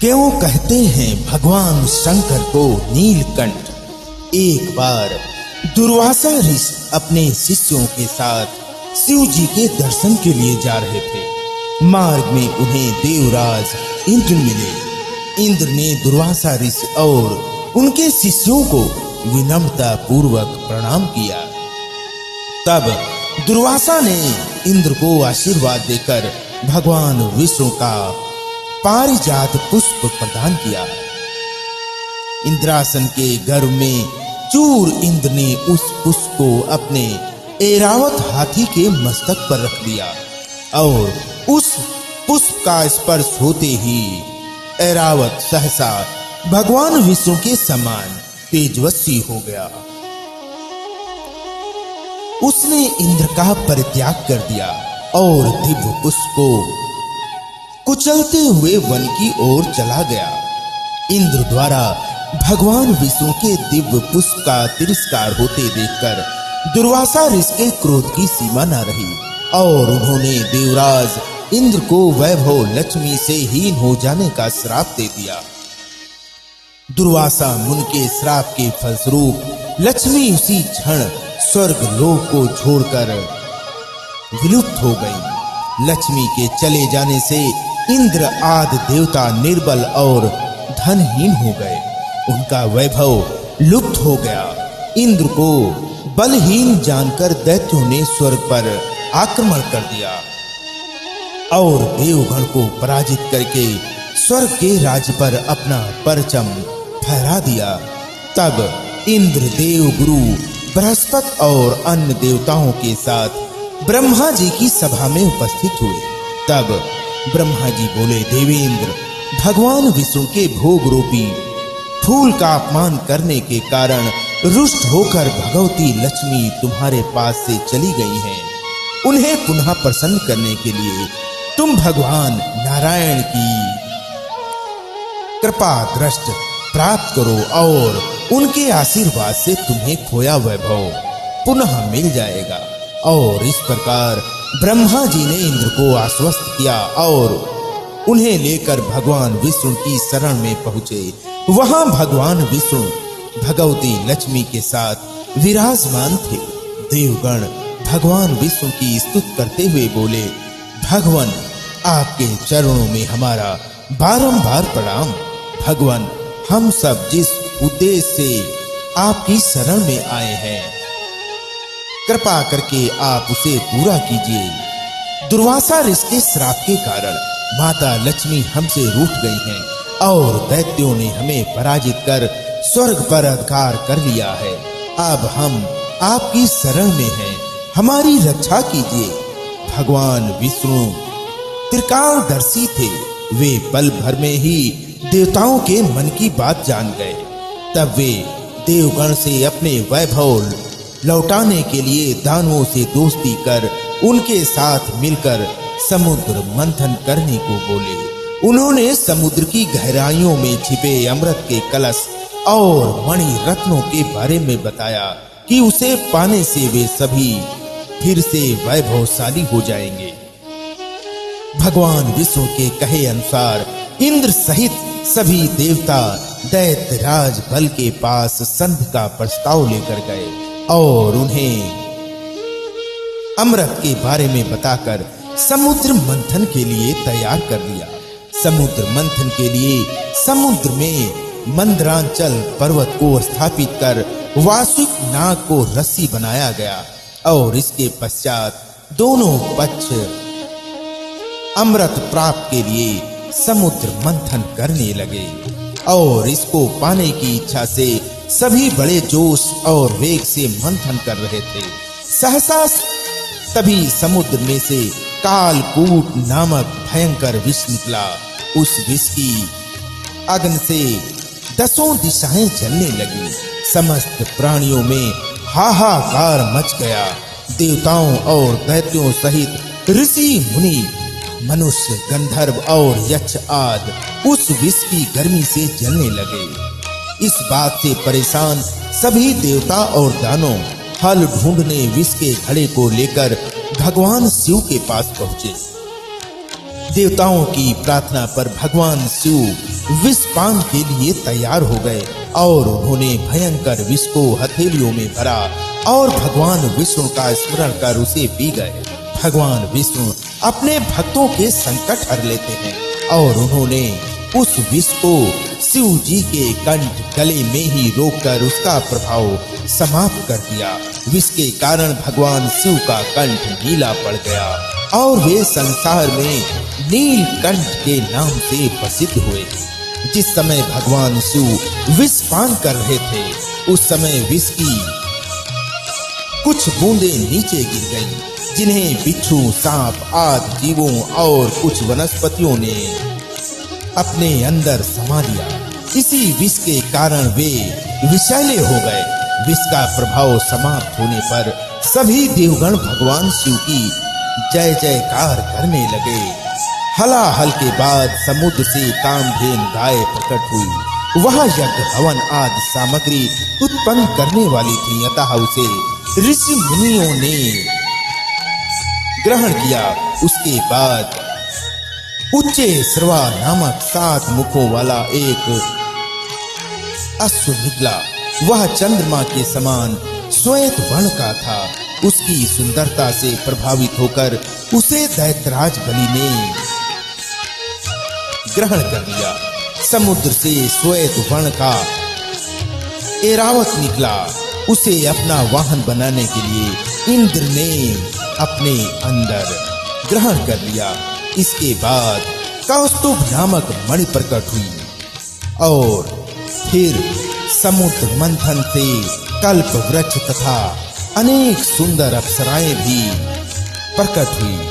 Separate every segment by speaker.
Speaker 1: क्यों कहते हैं भगवान शंकर को नीलकंठ। एक बार दुर्वासा ऋषि अपने शिष्यों के साथ शिव जी के दर्शन के लिए जा रहे थे। मार्ग में उन्हें देवराज इंद्र मिले। इंद्र ने दुर्वासा ऋषि और उनके शिष्यों को विनम्रता पूर्वक प्रणाम किया। तब दुर्वासा ने इंद्र को आशीर्वाद देकर भगवान विष्णु का पारिजात पुष्प प्रदान किया। इंद्रासन के गर्भ में चूर इंद्र ने उस पुष्प को अपने ऐरावत हाथी के मस्तक पर रख दिया और उस पुष्प का स्पर्श होते ही ऐरावत सहसा भगवान विष्णु के समान तेजस्वी हो गया। उसने इंद्र का परित्याग कर दिया और दिव्य पुष्प को कुचलते हुए वन की ओर चला गया। इंद्र द्वारा भगवान विष्णु के दिव्य पुष्प का तिरस्कार होते देखकर दुर्वासा ऋषि के क्रोध की सीमा न रही और उन्होंने देवराज इंद्र को वैभव लक्ष्मी से हीन हो जाने का श्राप दे दिया। दुर्वासा मुनि के श्राप के फलस्वरूप लक्ष्मी उसी क्षण स्वर्ग लोक को छोड़कर विलुप्त हो गई। लक्ष्मी के चले जाने से इंद्र आदि देवता निर्बल और धनहीन हो गए। उनका वैभव लुप्त हो गया। इंद्र को बलहीन जानकर दैत्यों ने स्वर्ग पर आक्रमण कर दिया और देवगण को पराजित करके स्वर्ग के राज्य पर अपना परचम फहरा दिया। तब इंद्र देव गुरु बृहस्पति और अन्य देवताओं के साथ ब्रह्मा जी की सभा में उपस्थित हुए। तब ब्रह्मा जी बोले, देवेंद्र, भगवान विष्णु के भोग रूपी फूल का अपमान करने के कारण रुष्ट होकर भगवती लक्ष्मी तुम्हारे पास से चली गई हैं। उन्हें पुनः प्रसन्न करने के लिए तुम भगवान नारायण की कृपा दृष्टि प्राप्त करो और उनके आशीर्वाद से तुम्हें खोया वैभव पुनः मिल जाएगा। और इस प्रकार ब्रह्मा जी ने इंद्र को आश्वस्त किया और उन्हें लेकर भगवान विष्णु की शरण में पहुंचे। वहां भगवान विष्णु भगवती लक्ष्मी के साथ विराजमान थे। देवगण भगवान विष्णु की स्तुति करते हुए बोले, भगवान, आपके चरणों में हमारा बारंबार प्रणाम। भगवान, हम सब जिस उद्देश्य से आपकी शरण में आए हैं, कृपा करके आप उसे पूरा कीजिए। दुर्वासा ऋषि के श्राप के कारण माता लक्ष्मी हमसे रूठ गई हैं और दैत्यों ने हमें पराजित कर स्वर्ग पर अधिकार कर लिया है। अब हम आपकी शरण में हैं, हमारी रक्षा कीजिए। भगवान विष्णु त्रिकालदर्शी थे। वे पल भर में ही देवताओं के मन की बात जान गए। तब वे देवगण से अपने वैभव लौटाने के लिए दानवों से दोस्ती कर उनके साथ मिलकर समुद्र मंथन करने को बोले। उन्होंने समुद्र की गहराइयों में छिपे अमृत के कलश और मणि रत्नों के बारे में बताया कि उसे पाने से वे सभी फिर से वैभवशाली हो जाएंगे। भगवान विष्णु के कहे अनुसार इंद्र सहित सभी देवता दैत्यराज बल के पास संधि का प्रस्ताव लेकर गए और उन्हें अमृत के बारे में बताकर समुद्र मंथन के लिए तैयार कर दिया। समुद्र मंथन के लिए समुद्र में मंदरांचल पर्वत को स्थापित कर वासुक नाग को रस्सी बनाया गया और इसके पश्चात दोनों पक्ष अमृत प्राप्त के लिए समुद्र मंथन करने लगे और इसको पाने की इच्छा से सभी बड़े जोश और वेग से मंथन कर रहे थे। सहसा तभी समुद्र में से कालकूट नामक भयंकर विष निकला। उस विष की अग्नि से दसों दिशाएं जलने लगी। समस्त प्राणियों में हाहाकार मच गया। देवताओं और दैत्यों सहित ऋषि मुनि मनुष्य गंधर्व और यक्ष आदि उस विष की गर्मी से जलने लगे। इस बात से परेशान सभी देवता और दानव हल ढूंढने विष के घड़े को लेकर भगवान शिव के पास पहुंचे। देवताओं की प्रार्थना पर भगवान शिव विष पान के लिए तैयार हो गए और उन्होंने भयंकर विष को हथेलियों में भरा और भगवान विष्णु का स्मरण कर उसे पी गए। भगवान विष्णु अपने भक्तों के संकट हर लेते हैं और उन्होंने उस विष को शिव जी के कंठ गले में ही रोककर उसका प्रभाव समाप्त कर दिया। विष के कारण भगवान शिव का कंठ नीला पड़ गया और वे संसार में नीलकंठ के नाम से प्रसिद्ध हुए। जिस समय भगवान शिव विष पान कर रहे थे उस समय विष की कुछ बूंदें नीचे गिर गईं, जिन्हें बिच्छू, सांप आदि जीवों और कुछ वनस्पतियों ने अपने अंदर समा लिया। इसी विष के कारण वे विषैले हो गए। विष का प्रभाव समाप्त होने पर सभी देवगण भगवान शिव की जय जयकार करने लगे। हलाहल के बाद समुद्र से कामधेनु गाय प्रकट हुई। वह यज्ञ हवन आदि सामग्री उत्पन्न करने वाली थी, अतः उसे ऋषि मुनियों ने ग्रहण किया। उसके बाद उच्चे श्रवा नामक 7 मुखों वाला एक अश्व निकला। वह चंद्रमा के समान श्वेत वर्ण का था। उसकी सुंदरता से प्रभावित होकर उसे दैत्यराज बलि ने ग्रहण कर लिया। समुद्र से श्वेत वर्ण का ऐरावत निकला। उसे अपना वाहन बनाने के लिए इंद्र ने अपने अंदर ग्रहण कर लिया। इसके बाद कौस्तुभ नामक मणि प्रकट हुई और फिर समुद्र मंथन से कल्प वृक्ष तथा अनेक सुंदर अप्सराएं भी प्रकट हुई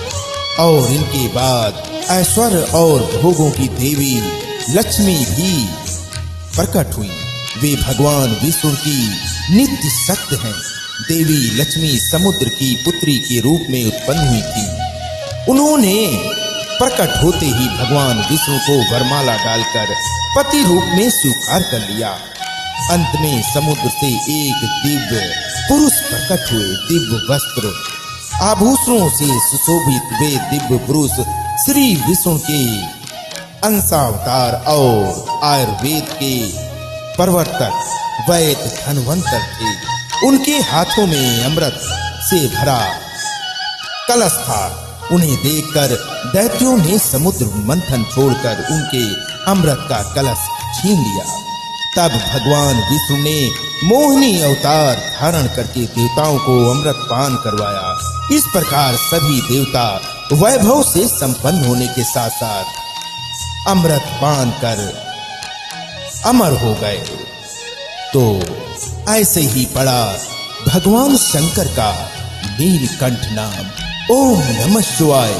Speaker 1: और इनके बाद ऐश्वर्य और भोगों की देवी लक्ष्मी भी प्रकट हुई। वे भगवान विष्णु की नित्य शक्ति हैं। देवी लक्ष्मी समुद्र की पुत्री के रूप में उत्पन्न हुई थी। उन्होंने प्रकट होते ही भगवान विष्णु को वरमाला डालकर पति रूप में स्वीकार कर लिया। अंत में समुद्र से एक दिव्य पुरुष प्रकट हुए। दिव्य वस्त्र आभूषणों से सुशोभित वे दिव्य पुरुष श्री विष्णु के अंशावतार और आयुर्वेद के प्रवर्तक वैद्य धन्वंतर थे। उनके हाथों में अमृत से भरा कलश था। उन्हें देखकर दैत्यों ने समुद्र मंथन छोड़कर उनके अमृत का कलश छीन लिया। तब भगवान विष्णु ने मोहिनी अवतार धारण करके देवताओं को अमृत पान करवाया। इस प्रकार सभी देवता वैभव से संपन्न होने के साथ साथ अमृत पान कर अमर हो गए। तो ऐसे ही पड़ा भगवान शंकर का नीलकंठ नाम। ओम नमः शिवाय।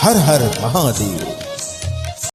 Speaker 1: हर हर महादेव।